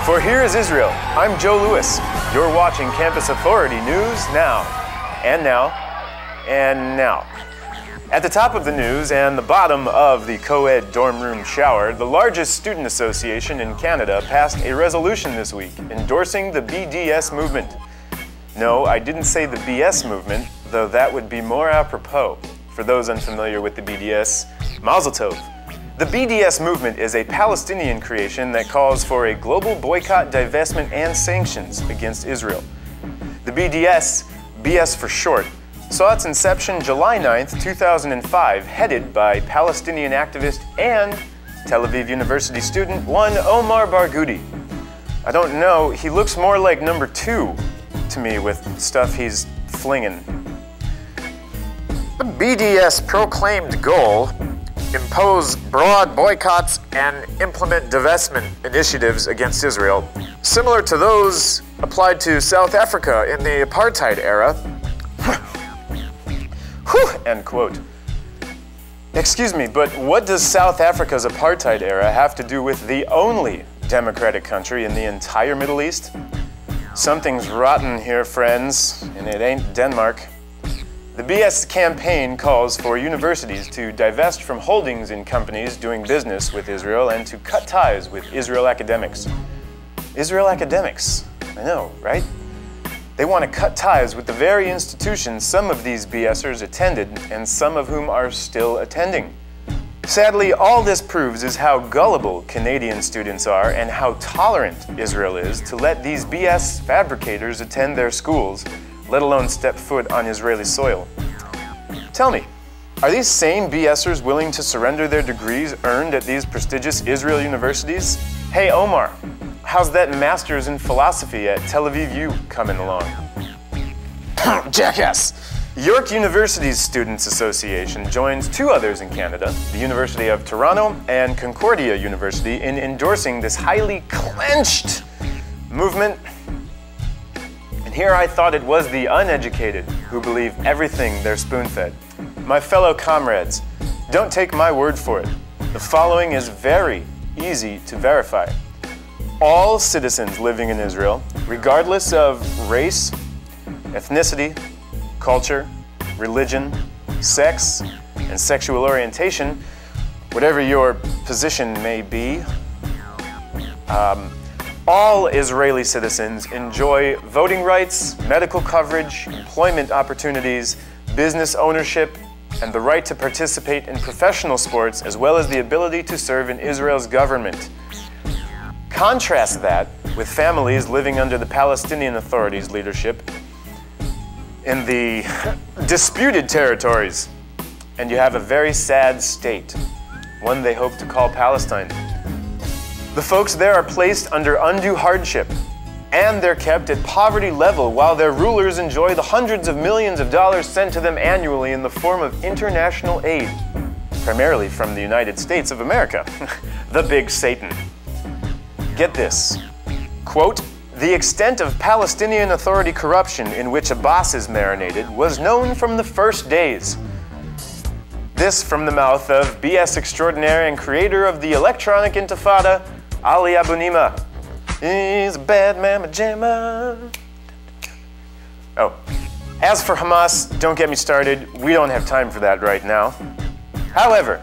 For Here is Israel, I'm Joe Lewis. You're watching Campus Authority News Now. And now. And now. At the top of the news and the bottom of the co-ed dorm room shower, the largest student association in Canada passed a resolution this week endorsing the BDS movement. No, I didn't say the BS movement, though that would be more apropos. For those unfamiliar with the BDS, Mazel Tov. The BDS movement is a Palestinian creation that calls for a global boycott, divestment, and sanctions against Israel. The BDS, BS for short, saw its inception July 9th, 2005, headed by Palestinian activist and Tel Aviv University student one Omar Barghouti. I don't know, he looks more like number 2 to me with stuff he's flinging. The BDS proclaimed goal: impose broad boycotts and implement divestment initiatives against Israel, similar to those applied to South Africa in the Apartheid era. End quote. Excuse me, but what does South Africa's apartheid era have to do with the only democratic country in the entire Middle East? Something's rotten here, friends, and it ain't Denmark. The BS campaign calls for universities to divest from holdings in companies doing business with Israel and to cut ties with Israel academics. Israel academics, I know, right? They want to cut ties with the very institutions some of these BSers attended and some of whom are still attending. Sadly, all this proves is how gullible Canadian students are and how tolerant Israel is to let these BS fabricators attend their schools, let alone step foot on Israeli soil. Tell me, are these same BSers willing to surrender their degrees earned at these prestigious Israel universities? Hey Omar, how's that master's in philosophy at Tel Aviv U coming along? Jackass! York University's Students' Association joins 2 others in Canada, the University of Toronto and Concordia University, in endorsing this highly clenched movement. And here I thought it was the uneducated who believe everything they're spoon-fed. My fellow comrades, don't take my word for it. The following is very easy to verify. All citizens living in Israel, regardless of race, ethnicity, culture, religion, sex, and sexual orientation, whatever your position may be, all Israeli citizens enjoy voting rights, medical coverage, employment opportunities, business ownership, and the right to participate in professional sports, as well as the ability to serve in Israel's government. Contrast that with families living under the Palestinian Authority's leadership in the disputed territories, and you have a very sad state, one they hope to call Palestine. The folks there are placed under undue hardship, and they're kept at poverty level while their rulers enjoy the hundreds of millions of dollars sent to them annually in the form of international aid, primarily from the United States of America, the big Satan. Get this, quote, "The extent of Palestinian Authority corruption in which Abbas is marinated was known from the first days." This from the mouth of BS extraordinaire and creator of the electronic intifada, Ali Abunimah. He's a bad mamma jamma. Oh, as for Hamas, don't get me started. We don't have time for that right now. However,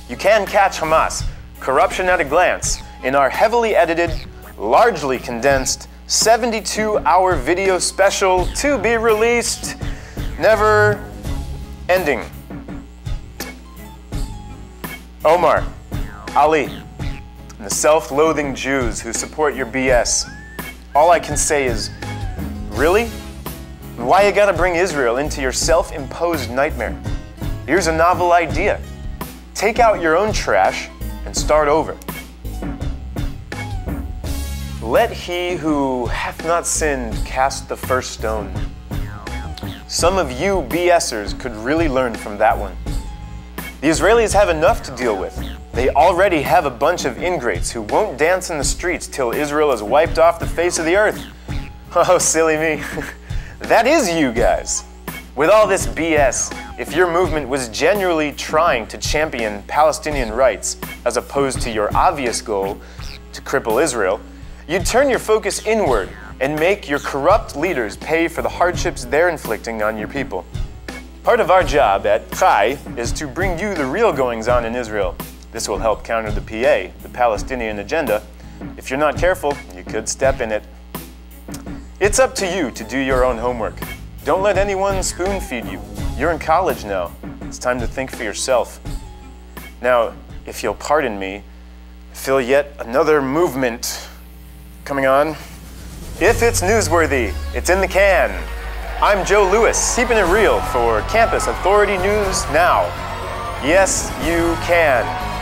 you can catch Hamas, corruption at a glance, in our heavily edited, largely condensed 72-hour video special to be released, never ending. Omar, Ali, and the self-loathing Jews who support your BS, all I can say is, really? Why you gotta bring Israel into your self-imposed nightmare? Here's a novel idea. Take out your own trash and start over. Let he who hath not sinned cast the first stone. Some of you BSers could really learn from that one. The Israelis have enough to deal with. They already have a bunch of ingrates who won't dance in the streets till Israel is wiped off the face of the earth. Oh, silly me. That is you guys. With all this BS, if your movement was genuinely trying to champion Palestinian rights as opposed to your obvious goal to cripple Israel, You'd turn your focus inward and make your corrupt leaders pay for the hardships they're inflicting on your people. Part of our job at CHAI is to bring you the real goings-on in Israel. This will help counter the PA, the Palestinian agenda. If you're not careful, you could step in it. It's up to you to do your own homework. Don't let anyone spoon-feed you. You're in college now. It's time to think for yourself. Now, if you'll pardon me, I feel yet another movement coming on. If it's newsworthy, it's in the can. I'm Joe Lewis, keeping it real for Campus Authority News Now. Yes, you can.